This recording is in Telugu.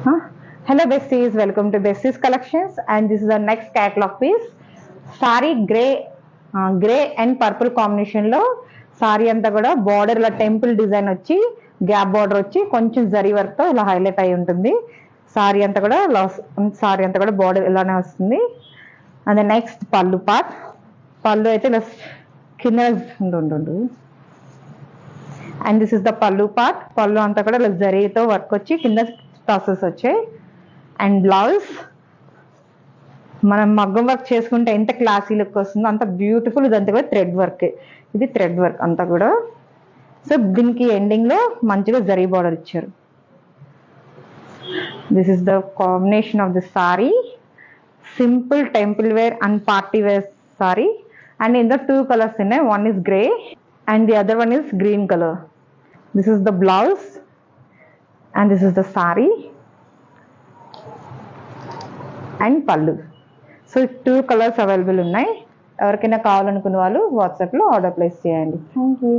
Hello besties, welcome to Besties Collections, and this is our next catalog piece. Saree grey and purple combination లో సారీ అంతా కూడా బార్డర్ ఇలా టెంపుల్ డిజైన్ వచ్చి గ్యాప్ బార్డర్ వచ్చి కొంచెం జరీ వర్క్ తో ఇలా హైలైట్ అయి ఉంటుంది. సారీ అంతా కూడా బార్డర్ ఇలానే వస్తుంది. అండ్ నెక్స్ట్ పళ్ళు అయితే ఇలా కింద ఉండు. అండ్ దిస్ ఇస్ ద పళ్ళు అంతా కూడా ఇలా జరీతో వర్క్ వచ్చి కింద టాసెస్ వచ్చాయి. అండ్ బ్లౌజ్ మనం మగ్గం వర్క్ చేసుకుంటే ఎంత క్లాసీ లుక్ వస్తుందో అంత బ్యూటిఫుల్. ఇదంతా కూడా థ్రెడ్ వర్క్ అంతా కూడా. సో దీనికి ఎండింగ్ లో మంచిగా జరీ బార్డర్ ఇచ్చారు. This is the combination of the sari. Simple temple wear and party wear sari. And in the 2 colours ఉన్నాయి. One is grey and the other one is green colour. This is the blouse and this is the sari and pallu. So 2 colours available ఉన్నాయి. ఎవరికైనా కావాలనుకున్న వాళ్ళు వాట్సాప్లో ఆర్డర్ ప్లేస్ చేయండి. Thank you.